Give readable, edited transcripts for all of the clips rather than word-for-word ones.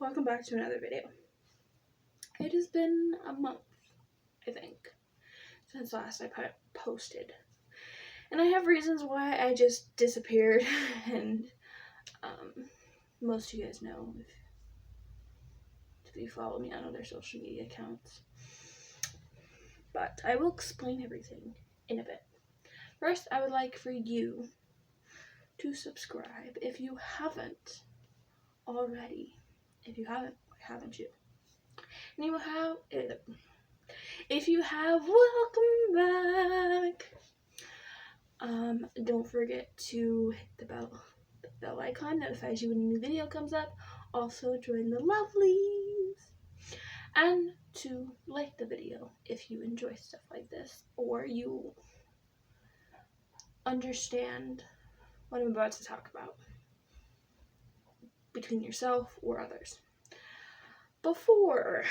Welcome back to another video. It has been a month, I think, since last I posted. And I have reasons why I just disappeared, and most of you guys know if you follow me on other social media accounts. But I will explain everything in a bit. First, I would like for you to subscribe if you haven't already. If you haven't, why haven't you? And you will have, if you have, welcome back. Don't forget to hit the bell icon, notifies you when a new video comes up. Also join the lovelies. And to like the video if you enjoy stuff like this, or you understand what I'm about to talk about between yourself or others. Before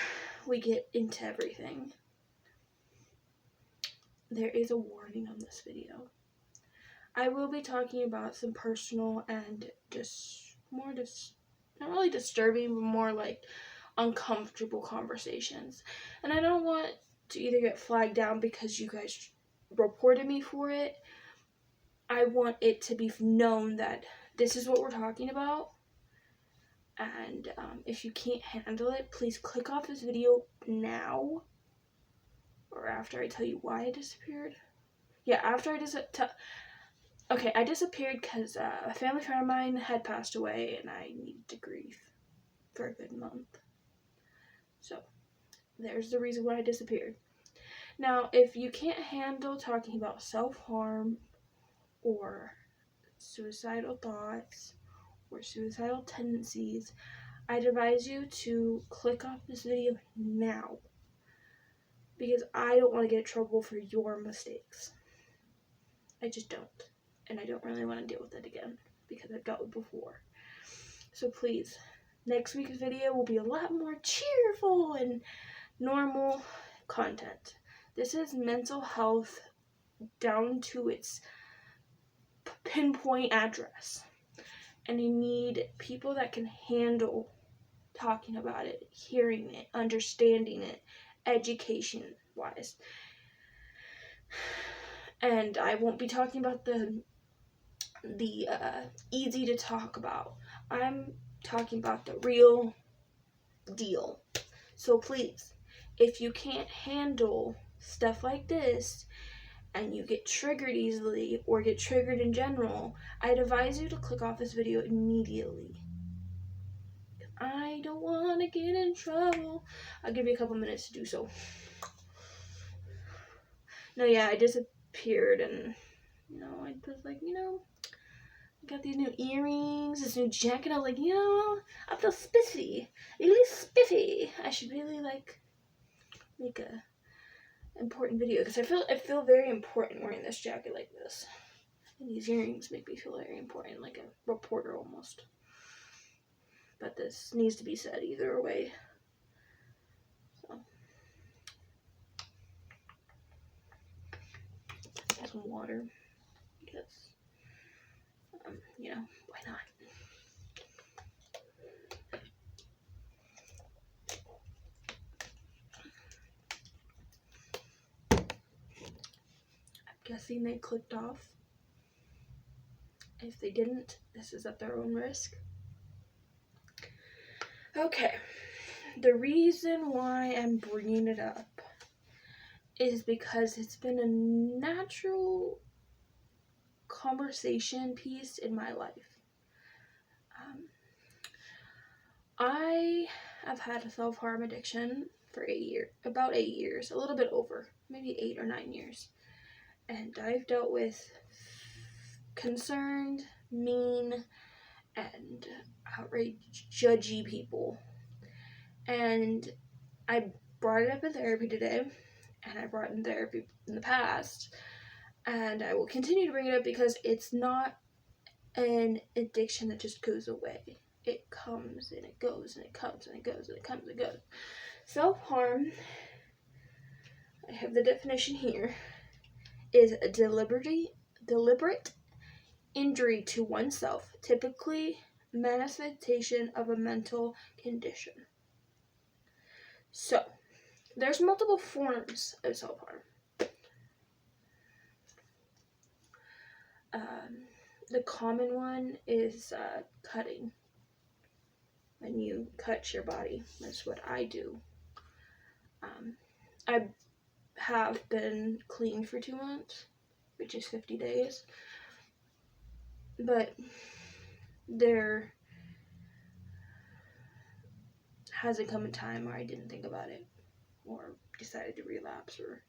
we get into everything, there is a warning on this video. I will be talking about some personal and not really disturbing, but more like uncomfortable conversations. And I don't want to either get flagged down because you guys reported me for it. I want it to be known that this is what we're talking about. And if you can't handle it, please click off this video now. Or after I tell you why I disappeared. Yeah, after I disappeared. Okay, I disappeared because a family friend of mine had passed away and I needed to grieve for a good month. So, there's the reason why I disappeared. Now, if you can't handle talking about self-harm or suicidal thoughts or suicidal tendencies, I'd advise you to click off this video now, because I don't want to get in trouble for your mistakes. I just don't. And I don't really want to deal with it again, because I've dealt with it before. So please, next week's video will be a lot more cheerful and normal content. This is mental health down to its pinpoint address. And I need people that can handle talking about it, hearing it, understanding it, education-wise. And I won't be talking about the easy to talk about. I'm talking about the real deal. So please, if you can't handle stuff like this and you get triggered easily or get triggered in general, I'd advise you to click off this video immediately. I don't want to get in trouble. I'll give you a couple minutes to do so. No, yeah, I disappeared, and I was like, I got these new earrings, this new jacket. I was like, I feel spiffy, really spiffy. I should really make a important video, because I feel very important wearing this jacket like this. And these earrings make me feel very important, like a reporter almost. But this needs to be said either way. So, some water, because why not? I'm guessing they clicked off. If they didn't, this is at their own risk. Okay, the reason why I'm bringing it up is because it's been a natural conversation piece in my life. I have had a self-harm addiction for about 8 years, a little bit over, maybe 8 or 9 years. And I've dealt with concerned, mean, and outraged, judgy people. And I brought it up in therapy today, and I brought it in therapy in the past, and I will continue to bring it up because it's not an addiction that just goes away. It comes and it goes and it comes and it goes and it comes and it goes. Self-harm, I have the definition here, is a deliberate injury to oneself, typically manifestation of a mental condition. So, there's multiple forms of self-harm. The common one is cutting. When you cut your body. That's what I do. I have been clean for 2 months, which is 50 days. But there hasn't come a time where I didn't think about it, or decided to relapse, or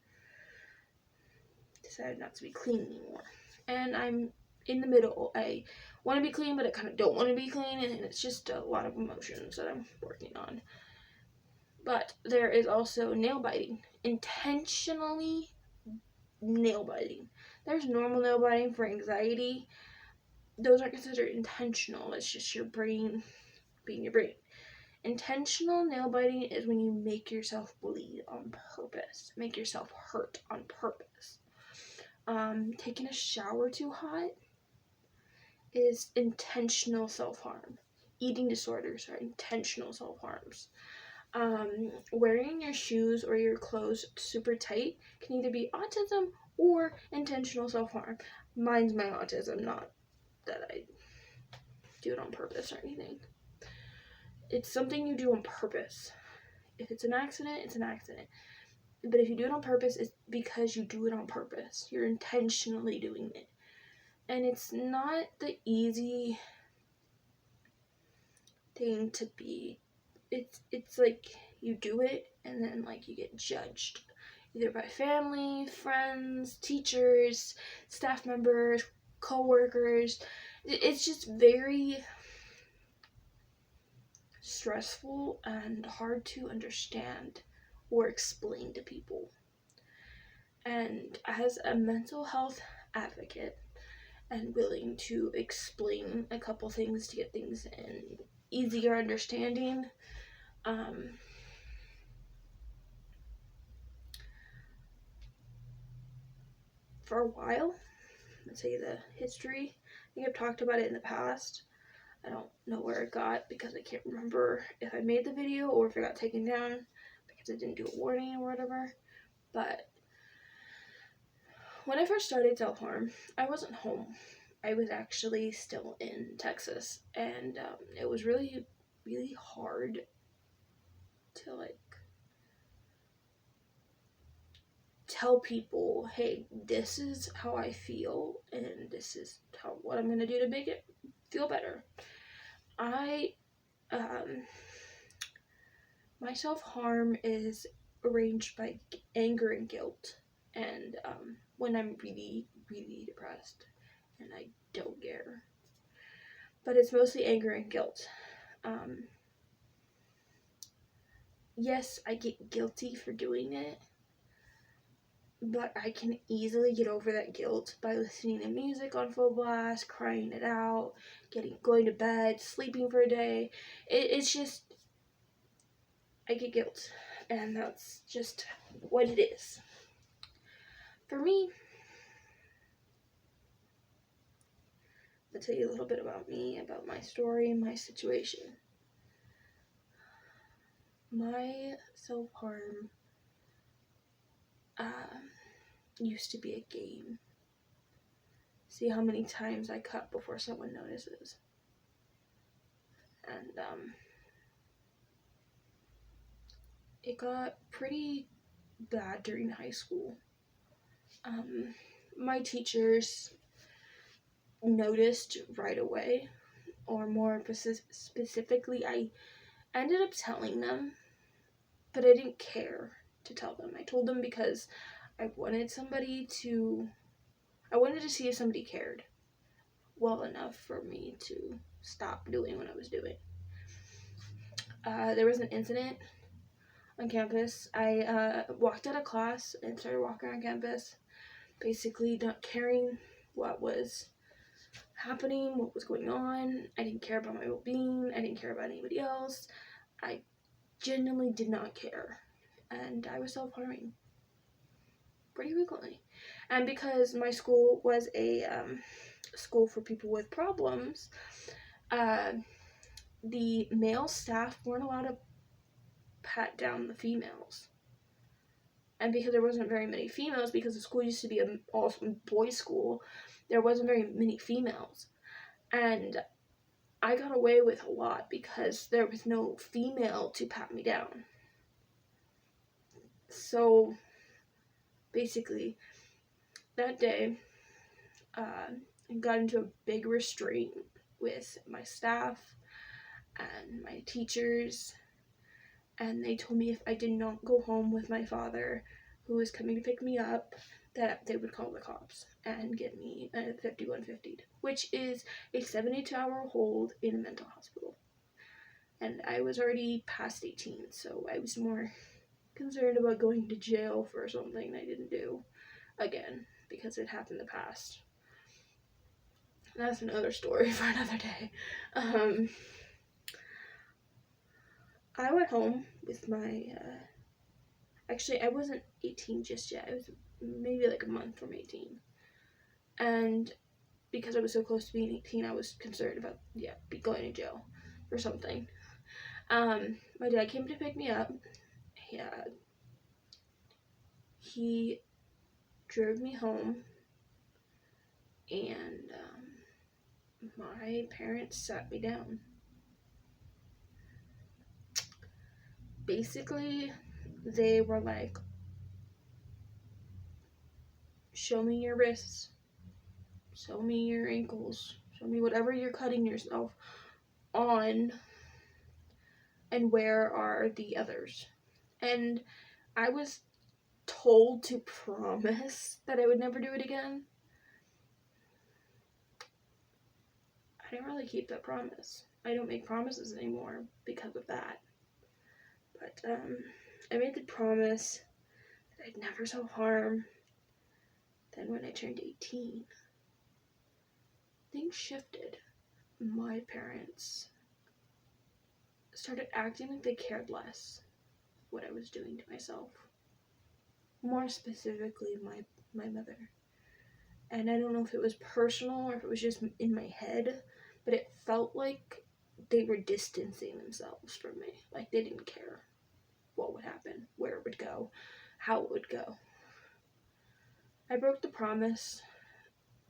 decided not to be clean anymore. And I'm in the middle. I want to be clean, but I kind of don't want to be clean, and it's just a lot of emotions that I'm working on. But there is also nail biting. Intentionally nail biting. There's normal nail biting for anxiety. Those aren't considered intentional. It's just your brain being your brain. Intentional nail biting is when you make yourself bleed on purpose. Make yourself hurt on purpose. Taking a shower too hot is intentional self-harm. Eating disorders are intentional self-harms. Wearing your shoes or your clothes super tight can either be autism or intentional self-harm. Mine's my autism, not that I do it on purpose or anything. It's something you do on purpose. If it's an accident, it's an accident. But if you do it on purpose, it's because you do it on purpose. You're intentionally doing it. And it's not the easy thing to be. It's like you do it and then like you get judged. Either by family, friends, teachers, staff members, co-workers. It's just very stressful and hard to understand or explain to people. And as a mental health advocate and willing to explain a couple things to get things in easier understanding, for a while, let's say the history, I think I've talked about it in the past. I don't know where it got because I can't remember if I made the video or if it got taken down because I didn't do a warning or whatever. But when I first started self-harm, I wasn't home. I was actually still in Texas, and it was really, really hard to like tell people, hey, this is how I feel, and this is what I'm gonna do to make it feel better. My self-harm is arranged by anger and guilt, and when I'm really, really depressed and I don't care. But it's mostly anger and guilt. Yes, I get guilty for doing it, but I can easily get over that guilt by listening to music on full blast, crying it out, going to bed, sleeping for a day. It's just, I get guilt, and that's just what it is. For me, I'll tell you a little bit about me, about my story, my situation. My self-harm used to be a game. See how many times I cut before someone notices. And it got pretty bad during high school. My teachers noticed right away, or more specifically, I ended up telling them, but I didn't care to tell them. I told them because I wanted to see if somebody cared well enough for me to stop doing what I was doing. There was an incident on campus. I walked out of class and started walking around campus, basically not caring what was happening, what was going on. I didn't care about my well-being. I didn't care about anybody else. I genuinely did not care, and I was self-harming pretty frequently. And because my school was a school for people with problems, the male staff weren't allowed to pat down the females. And because there wasn't very many females, because the school used to be an all boys school, there wasn't very many females. And I got away with a lot because there was no female to pat me down. So basically, that day, I got into a big restraint with my staff and my teachers, and they told me if I did not go home with my father, who was coming to pick me up, that they would call the cops and get me a 5150, which is a 72-hour hold in a mental hospital. And I was already past 18, so I was more concerned about going to jail for something I didn't do again, because it happened in the past. That's another story for another day. I went home with my, actually I wasn't 18 just yet, I was maybe like a month from 18, and because I was so close to being 18, I was concerned about, going to jail for something. My dad came to pick me up. He drove me home, and my parents sat me down. Basically, they were like, show me your wrists, show me your ankles, show me whatever you're cutting yourself on, and where are the others. And I was told to promise that I would never do it again. I didn't really keep that promise. I don't make promises anymore because of that. But I made the promise that I'd never self-harm. Then when I turned 18, things shifted. My parents started acting like they cared less what I was doing to myself. More specifically, my mother. And I don't know if it was personal or if it was just in my head, but it felt like they were distancing themselves from me. Like they didn't care what would happen, where it would go, how it would go. I broke the promise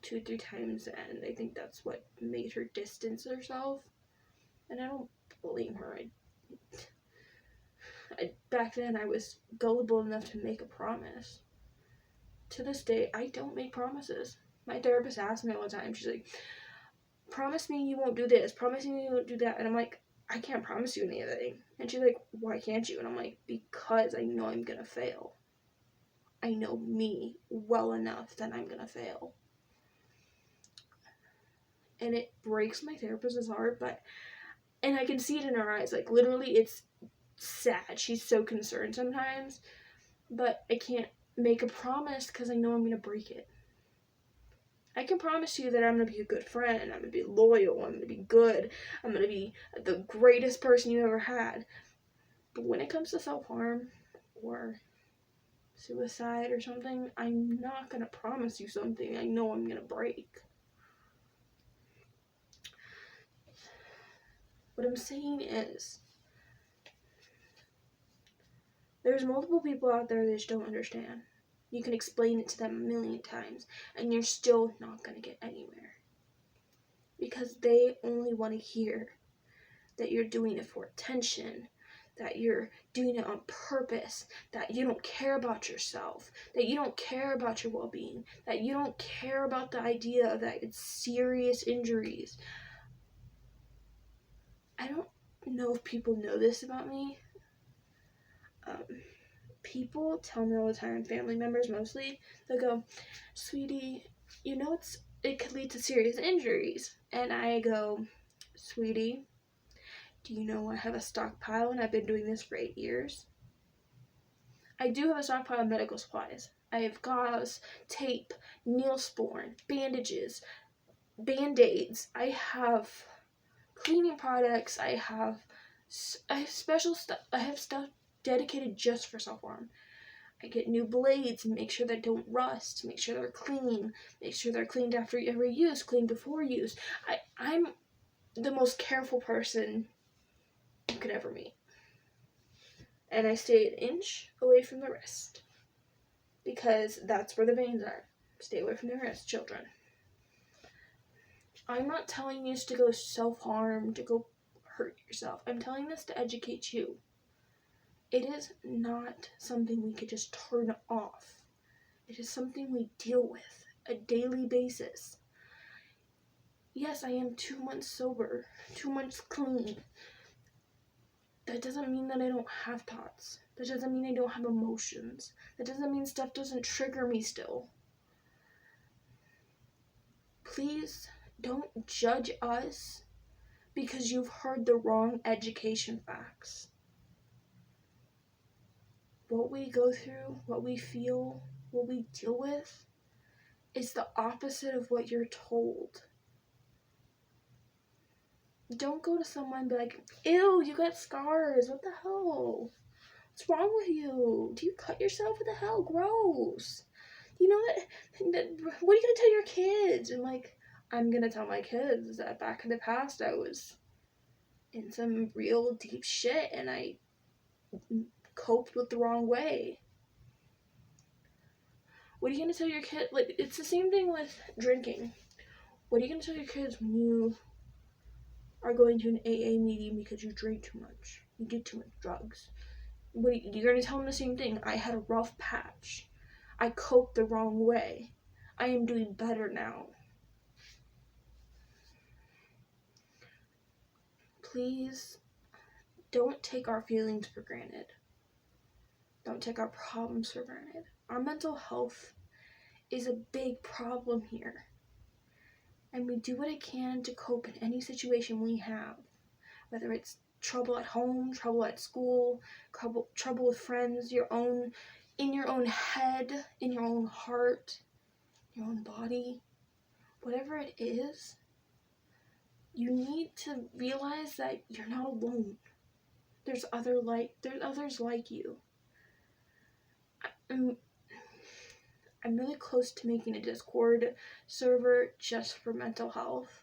2-3 times, and I think that's what made her distance herself. And I don't blame her. Back then, I was gullible enough to make a promise. To this day, I don't make promises. My therapist asks me all the time, she's like, promise me you won't do this, promise me you won't do that. And I'm like, I can't promise you anything. And she's like, why can't you? And I'm like, because I know I'm gonna fail. I know me well enough that I'm gonna fail. And it breaks my therapist's heart, and I can see it in her eyes. Like, literally, it's sad. She's so concerned sometimes, but I can't make a promise because I know I'm gonna break it. I can promise you that I'm gonna be a good friend, I'm gonna be loyal, I'm gonna be good, I'm gonna be the greatest person you ever had. But when it comes to self-harm or suicide or something, I'm not gonna promise you something I know I'm gonna break. What I'm saying is, there's multiple people out there that just don't understand. You can explain it to them a million times, and you're still not going to get anywhere. Because they only want to hear that you're doing it for attention, that you're doing it on purpose, that you don't care about yourself, that you don't care about your well-being, that you don't care about the idea that it's serious injuries. I don't know if people know this about me. People tell me all the time, family members mostly, they'll go, sweetie, you know it could lead to serious injuries. And I go, sweetie, do you know I have a stockpile and I've been doing this for 8 years? I do have a stockpile of medical supplies. I have gauze, tape, Neosporin, bandages, Band-Aids. I have cleaning products. I have special stuff. I have stuff dedicated just for self-harm. I get new blades and make sure they don't rust, make sure they're clean, make sure they're cleaned after every use, cleaned before use. I'm the most careful person could ever meet. And I stay an inch away from the wrist, because that's where the veins are. Stay away from the wrist, children. I'm not telling you to go self-harm, to go hurt yourself. I'm telling this to educate you. It is not something we could just turn off. It is something we deal with a daily basis. Yes, I am 2 months sober, 2 months clean. That doesn't mean that I don't have thoughts. That doesn't mean I don't have emotions. That doesn't mean stuff doesn't trigger me still. Please don't judge us because you've heard the wrong education facts. What we go through, what we feel, what we deal with is the opposite of what you're told. Don't go to someone and be like, ew, you got scars. What the hell? What's wrong with you? Do you cut yourself? What the hell? Gross. You know that what are you going to tell your kids? And like, I'm going to tell my kids that back in the past I was in some real deep shit and I coped with the wrong way. What are you going to tell your kid? Like, it's the same thing with drinking. What are you going to tell your kids when you are going to an AA meeting because you drink too much? You did too much drugs. You're going to tell them the same thing. I had a rough patch. I coped the wrong way. I am doing better now. Please don't take our feelings for granted. Don't take our problems for granted. Our mental health is a big problem here. And we do what I can to cope in any situation we have. Whether it's trouble at home, trouble at school, trouble with friends, in your own head, in your own heart, your own body. Whatever it is, you need to realize that you're not alone. There's others like you. I'm really close to making a Discord server just for mental health.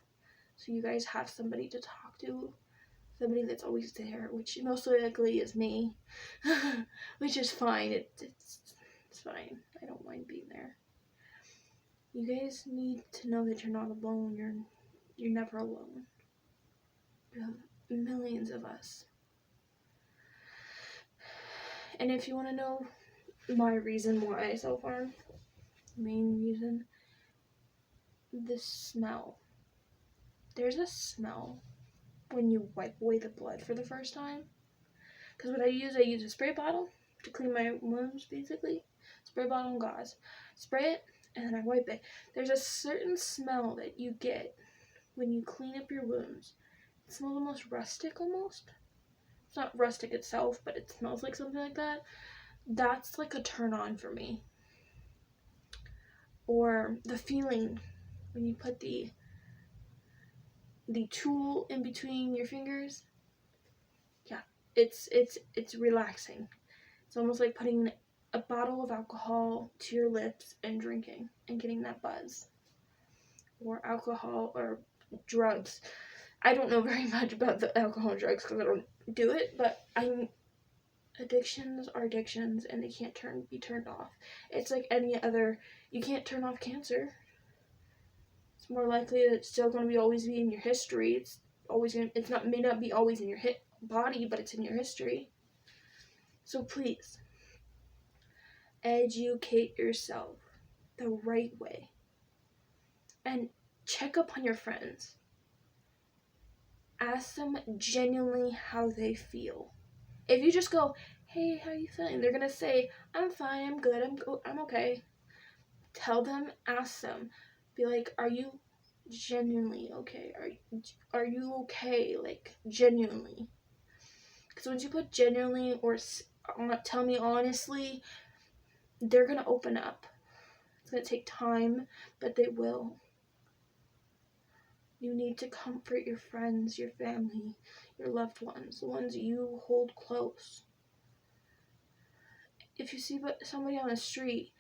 So you guys have somebody to talk to. Somebody that's always there, which most likely is me. Which is fine. It's fine. I don't mind being there. You guys need to know that you're not alone. You're never alone. You have millions of us. And if you want to know my reason why I self-harm, main reason, the smell. There's a smell when you wipe away the blood for the first time. Because what I use a spray bottle to clean my wounds, basically. Spray bottle and gauze. Spray it, and then I wipe it. There's a certain smell that you get when you clean up your wounds. It smells almost rustic, almost. It's not rustic itself, but it smells like something like that. That's like a turn on for me. Or the feeling when you put the tool in between your fingers. Yeah, it's relaxing. It's almost like putting a bottle of alcohol to your lips and drinking and getting that buzz. Or alcohol or drugs. I don't know very much about the alcohol and drugs because I don't do it, but addictions are addictions and they can't be turned off. It's like any other, you can't turn off cancer. It's more likely that it's still going to always be in your history. May not be always in your body, but it's in your history. So please, educate yourself the right way. And check up on your friends. Ask them genuinely how they feel. If you just go, hey, how you feeling? They're going to say, I'm fine, I'm good, I'm okay. Tell them, ask them. Be like, are you genuinely okay? Are you okay? Like, genuinely. Because once you put genuinely or tell me honestly, they're going to open up. It's going to take time, but they will. You need to comfort your friends, your family, your loved ones, the ones you hold close. If you see somebody on the street,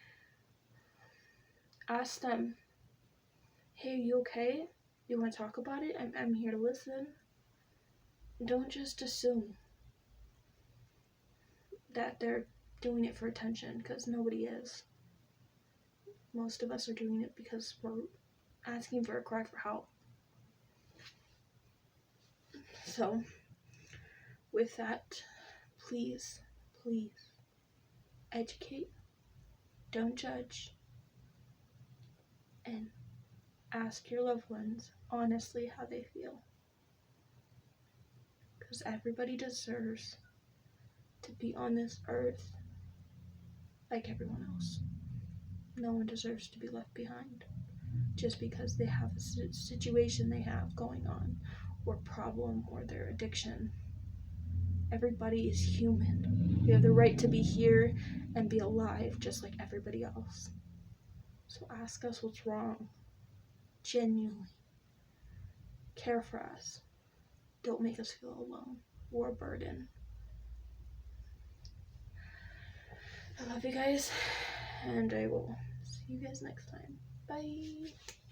ask them, hey, are you okay? You want to talk about it? I'm here to listen. Don't just assume. that they're doing it for attention, because nobody is. Most of us are doing it because we're asking for a cry for help. So, with that, please, please, educate, don't judge, and ask your loved ones honestly how they feel. Because everybody deserves to be on this earth like everyone else. No one deserves to be left behind just because they have a situation they have going on, or problem, or their addiction. Everybody is human. We have the right to be here and be alive just like everybody else. So ask us what's wrong. Genuinely. Care for us. Don't make us feel alone or a burden. I love you guys, and I will see you guys next time. Bye.